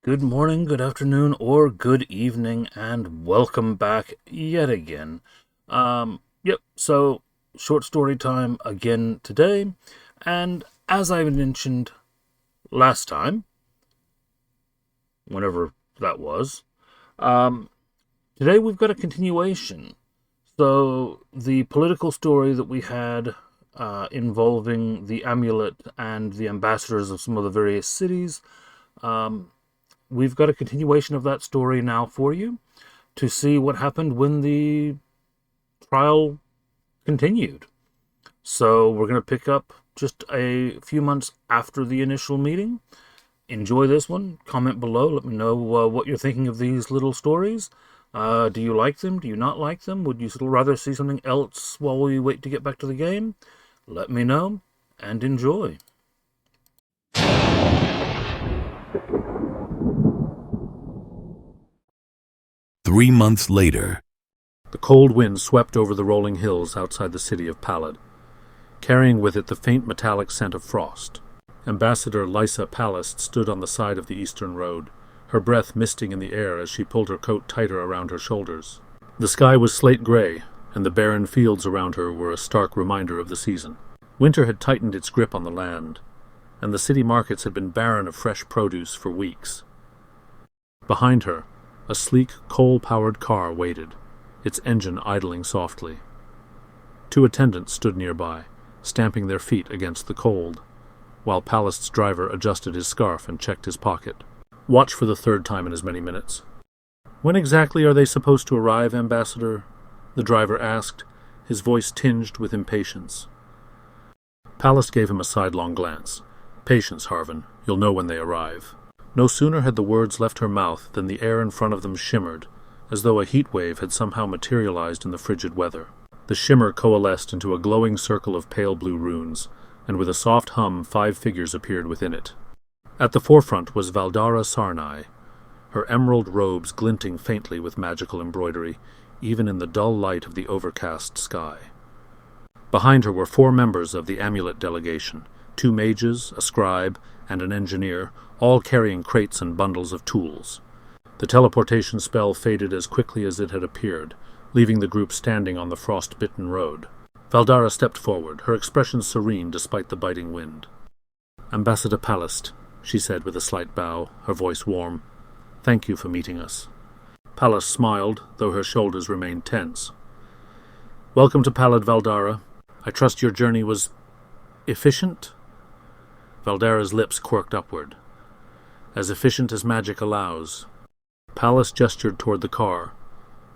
Good morning, good afternoon, or good evening, and welcome back yet again. So short story time again today, and as I mentioned last time, whenever that was, today we've got a continuation. So the political story that we had involving the amulet and the ambassadors of some of the various cities, we've got a continuation of that story now for you to see what happened when the trial continued. So we're going to pick up just a few months after the initial meeting. Enjoy this one. Comment below. Let me know what you're thinking of these little stories. Do you like them? Do you not like them? Would you still rather see something else while we wait to get back to the game? Let me know and enjoy. 3 months later. The cold wind swept over the rolling hills outside the city of Palad, carrying with it the faint metallic scent of frost. Ambassador Lysa Palast stood on the side of the eastern road, her breath misting in the air as she pulled her coat tighter around her shoulders. The sky was slate gray, and the barren fields around her were a stark reminder of the season. Winter had tightened its grip on the land, and the city markets had been barren of fresh produce for weeks. Behind her, a sleek, coal-powered car waited, its engine idling softly. 2 attendants stood nearby, stamping their feet against the cold, while Palast's driver adjusted his scarf and checked his pocket. "Watch for the 3rd time in as many minutes." "When exactly are they supposed to arrive, Ambassador?" the driver asked, his voice tinged with impatience. Palast gave him a sidelong glance. "Patience, Harvin. You'll know when they arrive." No sooner had the words left her mouth than the air in front of them shimmered, as though a heat wave had somehow materialized in the frigid weather. The shimmer coalesced into a glowing circle of pale blue runes, and with a soft hum 5 figures appeared within it. At the forefront was Valdara Sarnai, her emerald robes glinting faintly with magical embroidery, even in the dull light of the overcast sky. Behind her were 4 members of the amulet delegation, 2 mages, a scribe, and an engineer, all carrying crates and bundles of tools. The teleportation spell faded as quickly as it had appeared, leaving the group standing on the frost-bitten road. Valdara stepped forward, her expression serene despite the biting wind. "Ambassador Palast," she said with a slight bow, her voice warm. "Thank you for meeting us." Palast smiled, though her shoulders remained tense. "Welcome to Palad, Valdara. I trust your journey was efficient?" Valdara's lips quirked upward. "As efficient as magic allows." Palast gestured toward the car.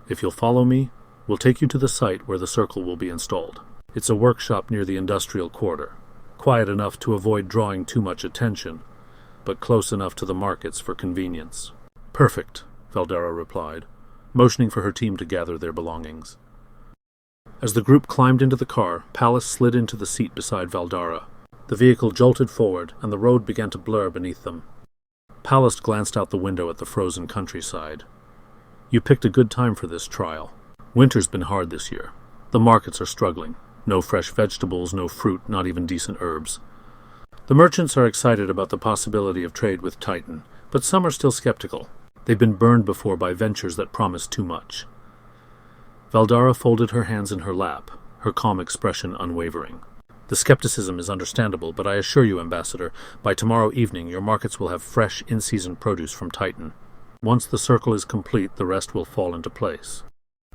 "If you'll follow me, we'll take you to the site where the circle will be installed. It's a workshop near the industrial quarter, quiet enough to avoid drawing too much attention, but close enough to the markets for convenience." "Perfect," Valdara replied, motioning for her team to gather their belongings. As the group climbed into the car, Palast slid into the seat beside Valdara. The vehicle jolted forward, and the road began to blur beneath them. Palast glanced out the window at the frozen countryside. "You picked a good time for this trial. Winter's been hard this year. The markets are struggling. No fresh vegetables, no fruit, not even decent herbs. The merchants are excited about the possibility of trade with Titan, but some are still skeptical. They've been burned before by ventures that promise too much." Valdara folded her hands in her lap, her calm expression unwavering. "The skepticism is understandable, but I assure you, Ambassador, by tomorrow evening your markets will have fresh, in-season produce from Titan. Once the circle is complete, the rest will fall into place."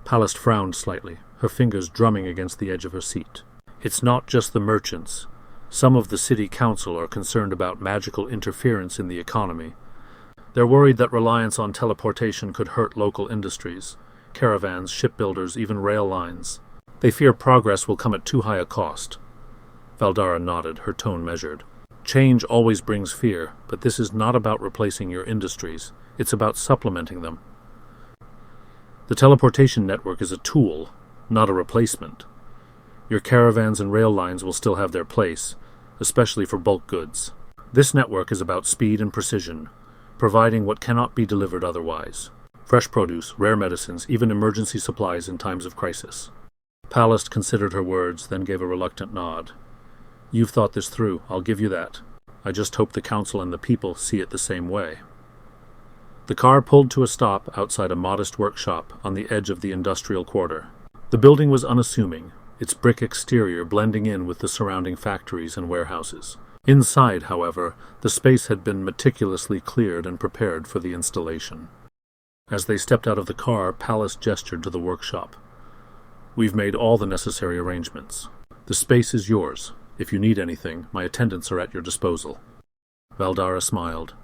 Palast frowned slightly, her fingers drumming against the edge of her seat. "It's not just the merchants. Some of the city council are concerned about magical interference in the economy. They're worried that reliance on teleportation could hurt local industries, caravans, shipbuilders, even rail lines. They fear progress will come at too high a cost." Valdara nodded, her tone measured. "Change always brings fear, but this is not about replacing your industries. It's about supplementing them. The teleportation network is a tool, not a replacement. Your caravans and rail lines will still have their place, especially for bulk goods. This network is about speed and precision, providing what cannot be delivered otherwise. Fresh produce, rare medicines, even emergency supplies in times of crisis." Palast considered her words, then gave a reluctant nod. "You've thought this through, I'll give you that. I just hope the council and the people see it the same way." The car pulled to a stop outside a modest workshop on the edge of the industrial quarter. The building was unassuming, its brick exterior blending in with the surrounding factories and warehouses. Inside, however, the space had been meticulously cleared and prepared for the installation. As they stepped out of the car, Pallas gestured to the workshop. "We've made all the necessary arrangements. The space is yours. If you need anything, my attendants are at your disposal." Valdara smiled.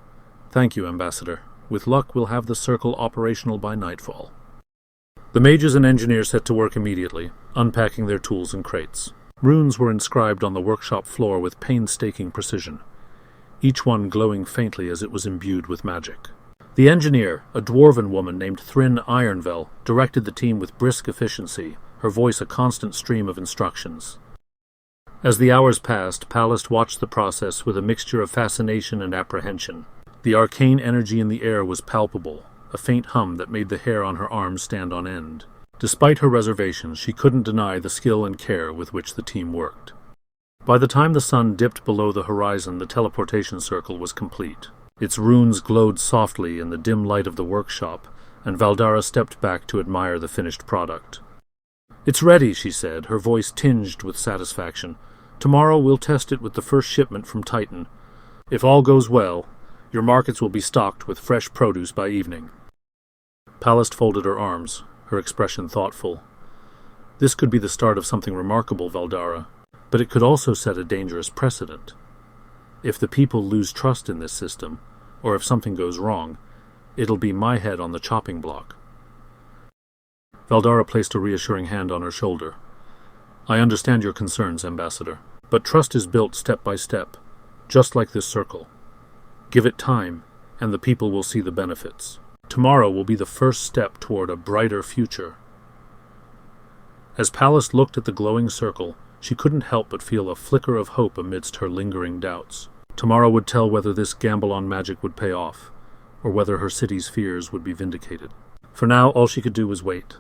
"Thank you, Ambassador. With luck, we'll have the circle operational by nightfall." The mages and engineers set to work immediately, unpacking their tools and crates. Runes were inscribed on the workshop floor with painstaking precision, each one glowing faintly as it was imbued with magic. The engineer, a dwarven woman named Thrin Ironvel, directed the team with brisk efficiency, her voice a constant stream of instructions. As the hours passed, Pallas watched the process with a mixture of fascination and apprehension. The arcane energy in the air was palpable, a faint hum that made the hair on her arms stand on end. Despite her reservations, she couldn't deny the skill and care with which the team worked. By the time the sun dipped below the horizon, the teleportation circle was complete. Its runes glowed softly in the dim light of the workshop, and Valdara stepped back to admire the finished product. "It's ready," she said, her voice tinged with satisfaction. "Tomorrow we'll test it with the first shipment from Titan. If all goes well, your markets will be stocked with fresh produce by evening." Pallas folded her arms, her expression thoughtful. "This could be the start of something remarkable, Valdara, but it could also set a dangerous precedent. If the people lose trust in this system, or if something goes wrong, it'll be my head on the chopping block." Valdara placed a reassuring hand on her shoulder. "I understand your concerns, Ambassador, but trust is built step by step, just like this circle. Give it time, and the people will see the benefits. Tomorrow will be the first step toward a brighter future." As Pallas looked at the glowing circle, she couldn't help but feel a flicker of hope amidst her lingering doubts. Tomorrow would tell whether this gamble on magic would pay off, or whether her city's fears would be vindicated. For now, all she could do was wait.